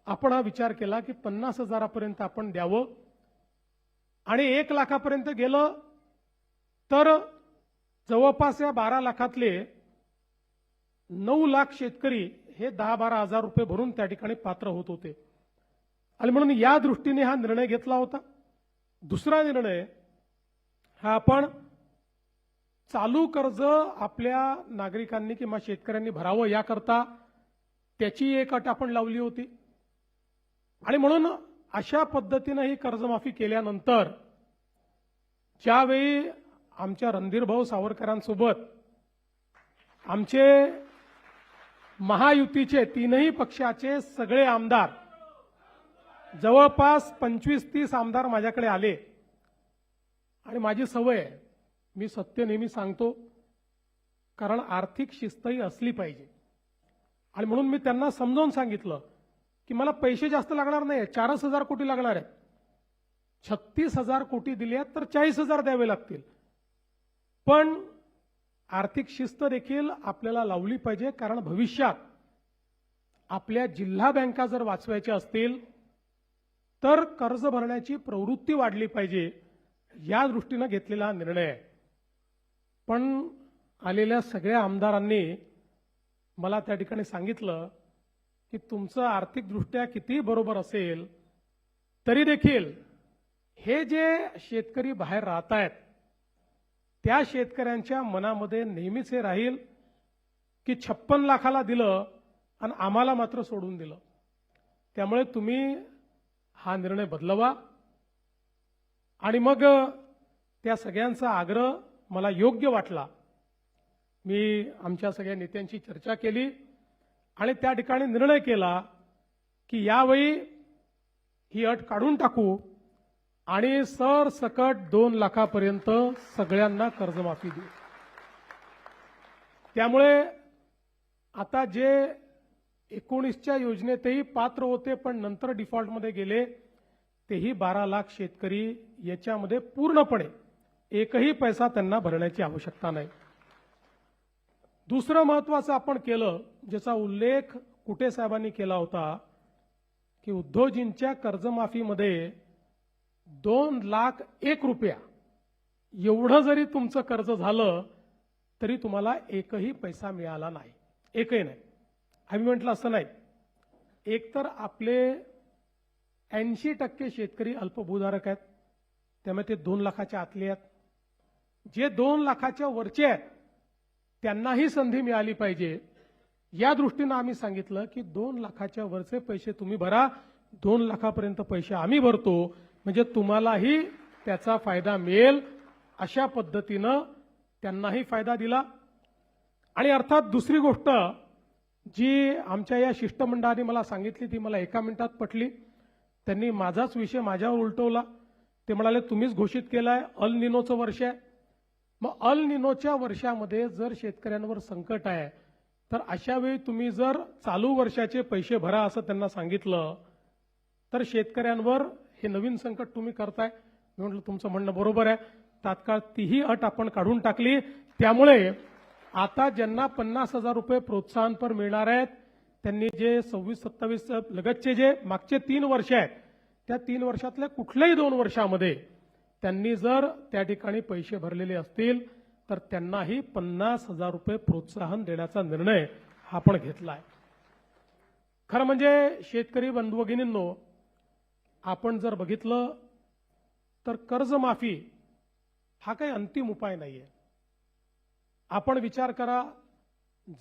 आपण हा विचार केला की 50,000पर्यंत आपण द्यावं आणि 1 लाखापर्यंत गेलं तर जवळपास या 12 लाखातले 9 लाख शेतकरी हे 10-12 हजार रुपये भरून त्या ठिकाणी पात्र होत होते आणि म्हणून या दृष्टीने हा निर्णय घेतला होता। दुसरा निर्णय हा आपण चालू कर्ज आपल्या नागरिकांनी किंवा शेतकऱ्यांनी भरावं याकरता त्याची एक अट आपण लावली होती आणि म्हणून अशा पद्धतीने ही कर्जमाफी केल्यानंतर ज्यावेळी आमच्या रणधीरभाऊ सावरकरांसोबत आमचे महायुतीचे तीनही पक्षाचे सगळे आमदार जवळपास 25-30 आमदार माझ्याकडे आले आणि माझी सवय आहे, मी सत्य नेहमी सांगतो, कारण आर्थिक शिस्तही असली पाहिजे आणि म्हणून मी त्यांना समजावून सांगितलं की मला पैसे जास्त लागणार नाही, 4,000 कोटी लागणार आहेत, 36,000 कोटी दिले तर 40,000 द्यावे लागतील, पण आर्थिक शिस्त देखील आपल्याला लावली पाहिजे, कारण भविष्यात आपल्या जिल्हा बँका जर वाचवायच्या असतील तर कर्ज भरण्याची प्रवृत्ती वाढली पाहिजे, या दृष्टीने घेतलेला निर्णय आहे। पण आलेल्या सगळ्या आमदारांनी मला त्या ठिकाणी सांगितलं की तुमचं आर्थिकदृष्ट्या किती बरोबर असेल तरी देखील हे जे शेतकरी बाहेर राहत आहेत त्या शेतकऱ्यांच्या मनामध्ये नेहमीच हे राहील की 56 लाखाला दिलं आणि आम्हाला मात्र सोडून दिलं, त्यामुळे तुम्ही हा निर्णय बदलवा। आणि मग त्या सगळ्यांचा आग्रह मला योग्य वाटला, मी आमच्या सगळ्या नेत्यांची चर्चा केली आणि त्या ठिकाणी निर्णय केला की यावेळी ही अट काढून टाकू आणि सरसकट 2 लाखापर्यंत सगळ्यांना कर्जमाफी देऊ। त्यामुळे आता जे 19च्या योजनेतही पात्र होते पण नंतर डिफॉल्टमध्ये गेले तेही 12 लाख शेतकरी याच्यामध्ये पूर्णपणे एकही पैसा त्यांना भरण्याची आवश्यकता नाही। दुसरं महत्त्वाचं आपण केलं, ज्याचा उल्लेख कुटे साहेबांनी केला होता, की उद्योगजींच्या कर्जमाफीमध्ये 2,01,000 रुपया एवढं जरी तुमचं कर्ज झालं तरी तुम्हाला एकही पैसा मिळाला नाही, एकही नाही। आम्ही म्हटलं असं नाही, एकतर आपले 80% शेतकरी अल्पभूधारक आहेत, त्यामुळे ते 2 लाखाच्या आतले आहेत, जे 2 लाखाच्या वरचे आहेत त्यांनाही संधी मिळाली पाहिजे, या दृष्टीने आम्ही सांगितलं की 2 लाखाच्या वरचे पैसे तुम्ही भरा, 2 लाखापर्यंत पैसे आम्ही भरतो, म्हणजे तुम्हालाही त्याचा फायदा मिळेल, अशा पद्धतीनं त्यांनाही फायदा दिला। आणि अर्थात दुसरी गोष्ट जी आमच्या या शिष्टमंडळाने मला सांगितली ती मला एका मिनिटात पटली, त्यांनी माझाच विषय माझ्यावर उलटवला। ते म्हणाले तुम्हीच घोषित केलाय अल निनोचं वर्ष आहे, मग अल निनोच्या वर्षामध्ये जर शेतकऱ्यांवर संकट आहे तर अशा वेळी तुम्ही जर चालू वर्षाचे पैसे भरा असं त्यांना सांगितलं तर शेतकऱ्यांवर हे नवीन संकट तुम्ही करताय। मी म्हटलं तुमचं म्हणणं बरोबर आहे, तात्काळ तीही अट आपण काढून टाकली। त्यामुळे आता ज्यांना 50,000 रुपये प्रोत्साहनपर मिळणार आहेत त्यांनी जे 26-27 लगतचे जे मागचे 3 वर्ष आहेत त्या 3 वर्षातल्या कुठल्याही 2 वर्षामध्ये त्यांनी जर त्या ठिकाणी पैसे भरलेले असतील तर त्यांनाही 50,000 रुपये प्रोत्साहन देण्याचा निर्णय आपण घेतला आहे। खरं म्हणजे शेतकरी बंधू भगिनींनो, आपण जर बघितलं तर कर्जमाफी हा काही अंतिम उपाय नाहीये। आपण विचार करा,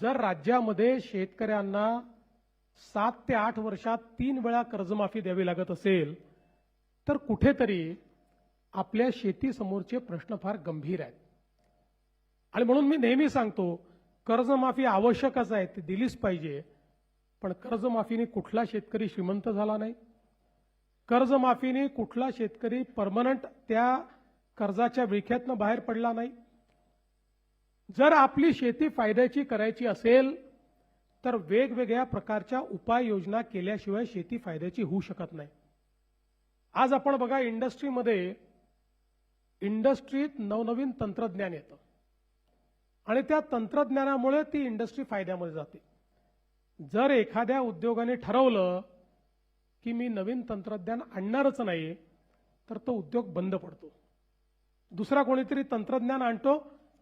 जर राज्यामध्ये शेतकऱ्यांना 7 ते 8 वर्षात 3 वेळा कर्जमाफी द्यावी लागत असेल तर कुठेतरी आपल्या शेतीसमोरचे प्रश्न फार गंभीर आहेत आणि म्हणून मी नेहमी सांगतो कर्जमाफी आवश्यकच आहे, ती दिलीच पाहिजे, पण कर्जमाफीने कुठला शेतकरी श्रीमंत झाला नाही, कर्जमाफीने कुठला शेतकरी परमनंट त्या कर्जाच्या विळख्यातनं बाहेर पडला नाही। जर आपली शेती फायद्याची करायची असेल तर वेगवेगळ्या प्रकारच्या उपाययोजना केल्याशिवाय शेती फायद्याची होऊ शकत नाही। आज आपण बघा इंडस्ट्रीत नवनवीन तंत्रज्ञान येतं आणि त्या तंत्रज्ञानामुळे ती इंडस्ट्री फायद्यामध्ये जाते। जर एखाद्या उद्योगाने ठरवलं की मी नवीन तंत्रज्ञान आणणारच नाही, तर तो उद्योग बंद पडतो. दुसरा कोणीतरी तंत्रज्ञान आणतो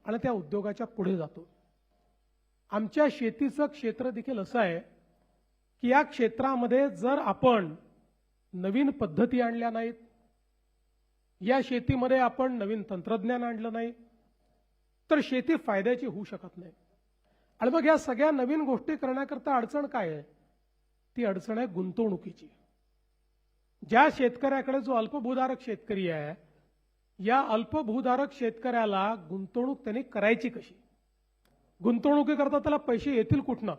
आणि त्या उद्योगाच्या पुढे जातो. आमच्या शेतीचं क्षेत्र देखील असं आहे की या क्षेत्रामध्ये जर आपण नवीन पद्धती आणल्या नाहीत, या शेतीमध्ये आपण नवीन तंत्रज्ञान आणलं नाही, तर शेती फायद्याची होऊ शकत नाही. आणि मग या सगळ्या नवीन गोष्टी करण्याकरता अडचण काय आहे? ती अडचण आहे गुंतवणुकीची. ज्या शेतकऱ्याकडे जो अल्पभूधारक शेतकरी आहे, या अल्पभूधारक शेतकऱ्याला गुंतवणूक त्यांनी करायची कशी? गुंतवणुकीकरता त्याला पैसे येतील कुठनं?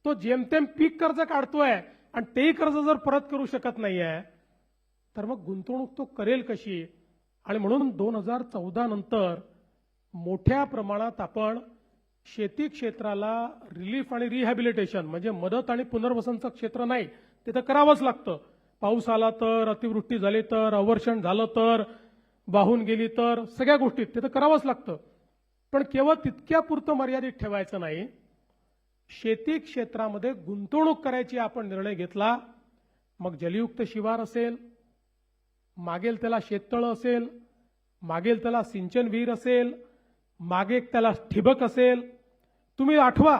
तो जेमतेम पीक कर्ज काढतोय आणि तेही कर्ज जर परत करू शकत नाहीये, तर मग गुंतवणूक तो करेल कशी? आणि म्हणून 2014 नंतर मोठ्या प्रमाणात आपण शेती क्षेत्राला रिलीफ आणि रिहॅबिलिटेशन म्हणजे मदत आणि पुनर्वसनचं क्षेत्र नाही, ते तर करावंच लागतं. पाऊस आला तर, अतिवृष्टी झाली तर, अवर्षण झालं तर, वाहून गेली तर, सगळ्या गोष्टीत ते तर करावंच लागतं. पण केवळ तितक्यापुरतं मर्यादित ठेवायचं नाही. शेती क्षेत्रामध्ये गुंतवणूक करायची आपण निर्णय घेतला, मग जलयुक्त शिवार असेल, मागेल त्याला शेततळं असेल, मागेल त्याला सिंचन विहीर असेल, मागे त्याला ठिबक असेल. तुम्ही आठवा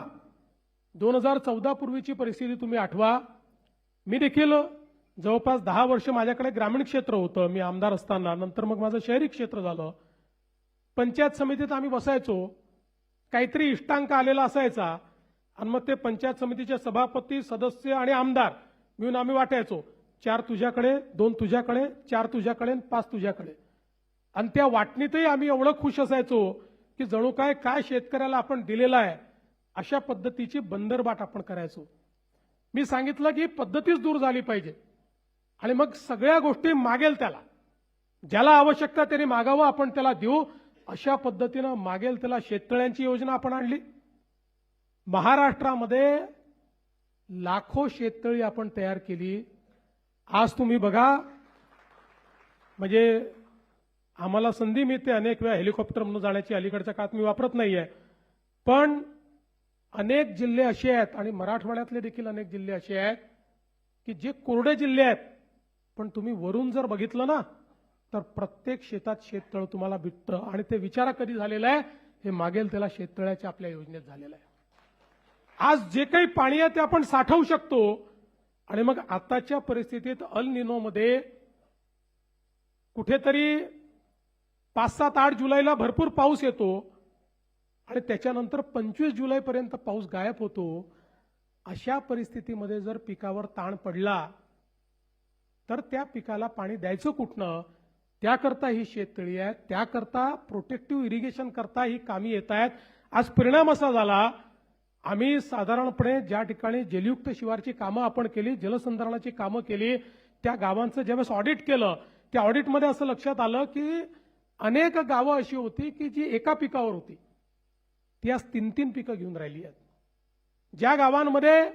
2014 पूर्वीची परिस्थिती तुम्ही आठवा. मी देखील जवळपास 10 वर्ष माझ्याकडे ग्रामीण क्षेत्र होतं मी आमदार असताना. नंतर मग माझं शहरी क्षेत्र झालं. पंचायत समितीत आम्ही बसायचो, काहीतरी इष्टांक आलेला असायचा आणि मग ते पंचायत समितीचे सभापती, सदस्य आणि आमदार मिळून आम्ही वाटायचो. 4 तुझ्याकडे, 2 तुझ्याकडे, 4 तुझ्याकडे, 5 तुझ्याकडे. आणि त्या वाटणीतही आम्ही एवढं खुश असायचो की जणू काय शेतकऱ्याला आपण दिलेला आहे अशा पद्धतीची बंदरबाट आपण करायचो. मी सांगितलं की पद्धतीच दूर झाली पाहिजे आणि मग सगळ्या गोष्टी मागेल त्याला, ज्याला आवश्यकता त्याने मागावं, आपण त्याला देऊ, अशा पद्धतीनं मागेल त्याला शेततळ्यांची योजना आपण आणली. महाराष्ट्रामध्ये लाखो शेततळी आपण तयार केली. आज तुम्ही बघा, म्हणजे आम्हाला संधी मिळते अनेक वेळा हेलिकॉप्टर म्हणून जाण्याची, अलीकडच्या काळात मी वापरत नाहीये, पण अनेक जिल्हे असे आहेत आणि मराठवाड्यातले देखील अनेक जिल्हे असे आहेत की जे कोरडे जिल्हे आहेत, पण तुम्ही वरून जर बघितलं ना तर प्रत्येक शेतात शेततळ तुम्हाला भेटतं. आणि ते विचारा कधी झालेलं आहे? हे मागेल त्याला शेततळ्याच्या आपल्या योजनेत झालेलं आहे. आज जे काही पाणी आहे ते आपण साठवू शकतो. आणि मग आताच्या परिस्थितीत अल निनोमध्ये कुठेतरी 5, 7, 8 जुलैला भरपूर पाऊस येतो आणि त्याच्यानंतर 25 जुलैपर्यंत पाऊस गायब होतो. अशा परिस्थितीमध्ये जर पिकावर ताण पडला तर त्या पिकाला पाणी द्यायचं कुठनं? त्याकरता ही शेततळी आहे, त्याकरता प्रोटेक्टिव्ह इरिगेशन करता ही कामी येत आहेत. आज परिणाम असा झाला, आम्ही साधारणपणे ज्या ठिकाणी जलयुक्त शिवारची कामं आपण केली, जलसंधारणाची कामं केली, त्या गावांचं ज्यावेळेस ऑडिट केलं, त्या ऑडिटमध्ये असं लक्षात आलं की अनेक गावं अशी होती की जी एका पिकावर होती, ती आज 3-3 पिकं घेऊन राहिली आहेत. ज्या गावांमध्ये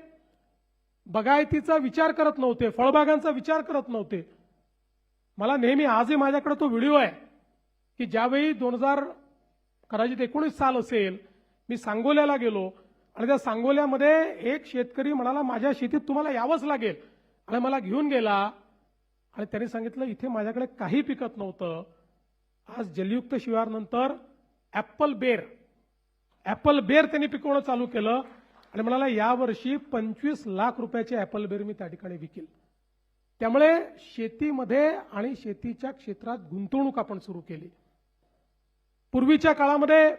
बागायतीचा विचार करत नव्हते, फळबागांचा विचार करत नव्हते. मला नेहमी आजही माझ्याकडे तो व्हिडिओ आहे की ज्यावेळी 2019 साल असेल, मी सांगोल्याला गेलो आणि त्या सांगोल्यामध्ये एक शेतकरी म्हणाला माझ्या शेतीत तुम्हाला यावंच लागेल, आणि मला घेऊन गेला आणि त्यांनी सांगितलं इथे माझ्याकडे काही पिकत नव्हतं. आज जलयुक्त शिवारनंतर ऍपल बेर त्यांनी पिकवणं चालू केलं आणि म्हणाला यावर्षी 25 लाख रुपयाचे ऍपल बेर मी त्या ठिकाणी विकेल. त्यामुळे शेतीमध्ये आणि शेतीच्या क्षेत्रात गुंतवणूक आपण सुरू केली. पूर्वीच्या काळामध्ये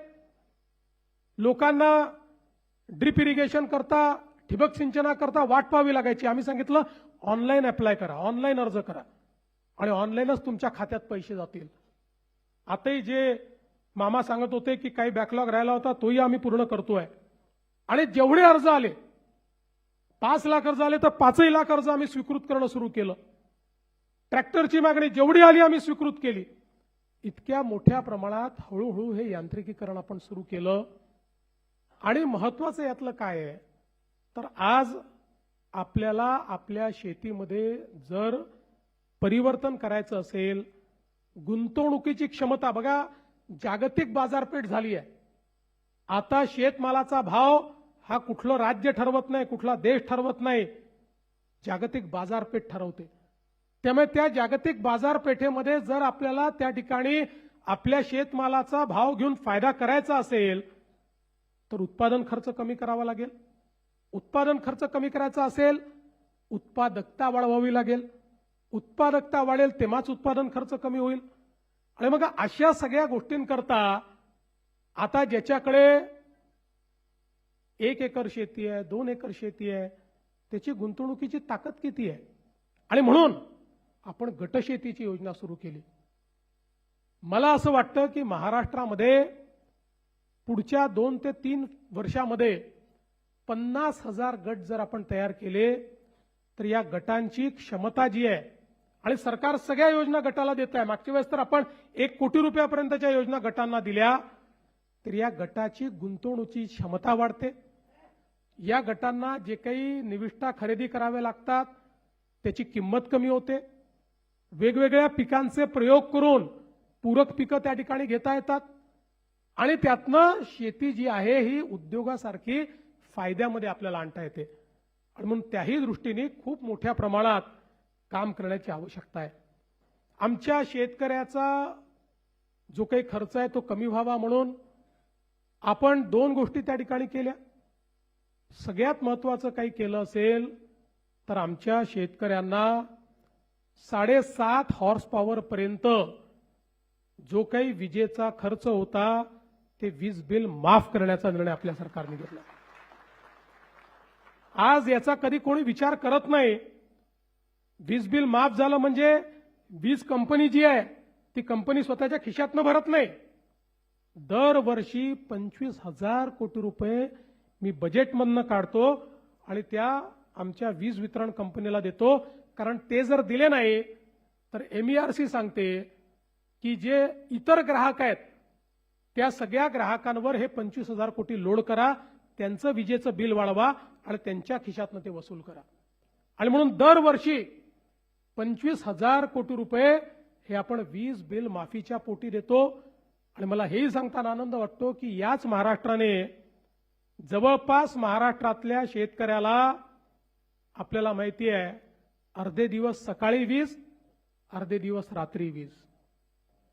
लोकांना ड्रिप इरिगेशन करता, ठिबक सिंचनाकरता वाट पाहावी लागायची. आम्ही सांगितलं ऑनलाईन अप्लाय करा, ऑनलाईन अर्ज करा आणि ऑनलाईनच तुमच्या खात्यात पैसे जातील. आताही जे मामा सांगत होते की काही बॅकलॉग राहिला होता तोही आम्ही पूर्ण करतोय. आणि जेवढे अर्ज आले, 5 लाख अर्ज आले तर 5 लाख अर्ज आम्ही स्वीकृत करणं सुरू केलं. ट्रॅक्टरची मागणी जेवढी आली आम्ही स्वीकृत केली. इतक्या मोठ्या प्रमाणात हळूहळू हे यांत्रिकीकरण आपण सुरू केलं. आणि महत्वाचं यातलं काय आहे तर आज आपल्याला आपल्या शेतीमध्ये जर परिवर्तन करायचं असेल, गुंतवणुकीची क्षमता बघा, जागतिक बाजारपेठ झाली आहे. आता शेतमालाचा भाव हा कुठलं राज्य ठरवत नाही, कुठला देश ठरवत नाही, जागतिक बाजारपेठ ठरवते. त्यामुळे त्या जागतिक बाजारपेठेमध्ये जर आपल्याला त्या ठिकाणी आपल्या शेतमालाचा भाव घेऊन फायदा करायचा असेल तर उत्पादन खर्च कमी करावा लागेल. उत्पादन खर्च कमी करायचा असेल उत्पादकता वाढवावी लागेल. उत्पादकता वाढेल तेव्हाच उत्पादन खर्च कमी होईल. आणि मग अशा सगळ्या गोष्टींकरता आता ज्याच्याकडे 1 एकर शेती आहे, 2 एकर शेती आहे, त्याची गुंतवणुकीची ताकद किती आहे. आणि म्हणून आपण गटशेतीची योजना सुरू केली. मला असं वाटतं की महाराष्ट्रामध्ये पुढच्या 2 ते 3 वर्षामध्ये 50,000 गट जर आपण तयार केले तर या गटांची क्षमता जी आहे, आणि सरकार सगळ्या योजना गटाला देत आहे. मागच्या वेळेस तर आपण 1 कोटी रुपयापर्यंतच्या योजना गटांना दिल्या, तर या गटाची गुंतवणुकीची क्षमता वाढते. या गटांना जे काही निविष्ठा खरेदी करावे लागतात त्याची किंमत कमी होते. वेगवेगळ्या पिकांचे प्रयोग करून पूरक पिकं त्या ठिकाणी घेता येतात आणि त्यातनं शेती जी आहे ही उद्योगासारखी फायद्यामध्ये आपल्याला आणता येते. आणि म्हणून त्याही दृष्टीने खूप मोठ्या प्रमाणात काम करण्याची आवश्यकता आहे. आमच्या शेतकऱ्याचा जो काही खर्च आहे तो कमी व्हावा म्हणून आपण 2 गोष्टी त्या ठिकाणी केल्या. सगळ्यात महत्त्वाचं काही केलं असेल तर आमच्या शेतकऱ्यांना 7.5 हॉर्स पॉवर पर्यंत जो काही विजेचा खर्च होता ते वीज बिल माफ करण्याचा निर्णय आपल्या सरकारने घेतला. आज याचा कधी कोणी विचार करत नाही. वीज बिल माफ झालं म्हणजे वीज कंपनी जी आहे ती कंपनी स्वतःच्या खिशातनं भरत नाही. दरवर्षी 25,000 कोटी रुपये मी बजेटमधनं काढतो आणि त्या आमच्या वीज वितरण कंपनीला देतो. कारण ते जर दिले नाही तर MERC सांगते की जे इतर ग्राहक आहेत त्या सगळ्या ग्राहकांवर हे 25,000 कोटी लोड करा, त्यांचं विजेचं बिल वाढवा आणि त्यांच्या खिशातनं ते वसूल करा. आणि म्हणून दरवर्षी 25,000 कोटी रुपये हे आपण वीज बिल माफीच्या पोटी देतो. आणि मला हेही सांगताना आनंद वाटतो की याच महाराष्ट्राने जवळपास महाराष्ट्रातल्या शेतकऱ्याला आपल्याला माहिती आहे अर्धे दिवस सकाळी वीज, अर्धे दिवस रात्री वीज,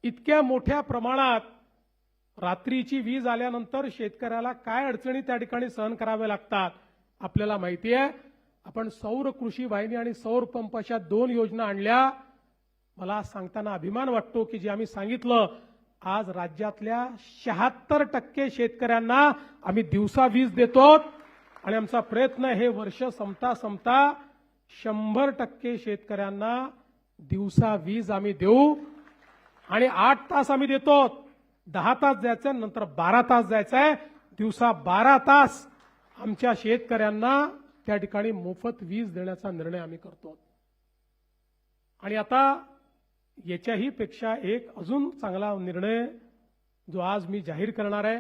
इतक्या मोठ्या प्रमाणात रात्रीची वीज आल्यानंतर शेतकऱ्याला काय अडचणी त्या ठिकाणी सहन कराव्या लागतात आपल्याला माहिती आहे. आपण सौर कृषी वाहिनी आणि सौर पंप अशा 2 योजना आणल्या. मला सांगताना अभिमान वाटतो की जे आम्ही सांगितलं आज राज्यातल्या 76% शेतकऱ्यांना आम्ही दिवसा वीज देतो आणि आमचा प्रयत्न हे वर्ष संपता 100% शेतकऱ्यांना दिवसा वीज आम्ही देऊ. आणि 8 तास आम्ही देतो, 10 तास द्यायचे नंतर 12 तास द्यायचे, दिवसा 12 तास आमच्या शेतकऱ्यांना त्या ठिकाणी मोफत वीज देण्याचा निर्णय आम्ही करतो. आणि आता याच्याही पेक्षा एक अजून चांगला निर्णय जो आज मी जाहीर करणार आहे.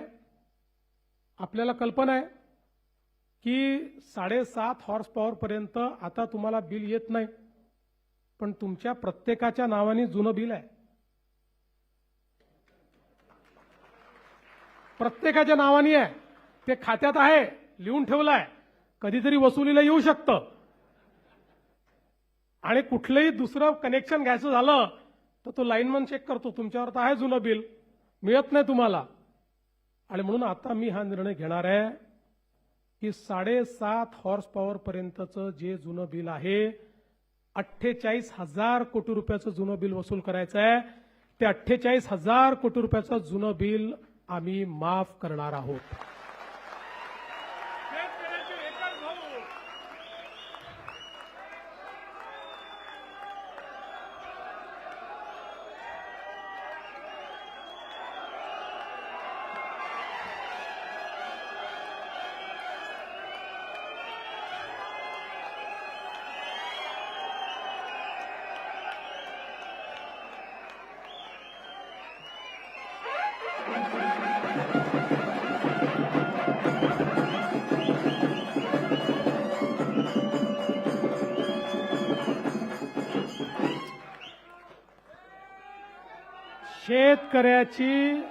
आपल्याला कल्पना आहे की 7.5 हॉर्स पॉवर पर्यंत आता तुम्हाला बिल येत नाही, पण तुमच्या प्रत्येकाच्या नावाने जुनं बिल आहे. प्रत्येकाच्या नावाने आहे, ते खात्यात आहे, लिहून ठेवलं आहे, कधीतरी वसुलीला येऊ शकतं. आणि कुठलंही दुसरं कनेक्शन घ्यायचं झालं तर तो लाईनमन चेक करतो, तुमच्यावर तर आहे जुनं बिल, मिळत नाही तुम्हाला. आणि म्हणून आता मी हा निर्णय घेणार आहे की 7.5 हॉर्स पॉवर पर्यंतचं जे जुनं बिल आहे 48,000 कोटी रुपयाचं जुनं बिल वसूल करायचं आहे. ते 48,000 कोटी रुपयाचं जुनं बिल आम्ही माफ करणार आहोत. शेतकऱ्याची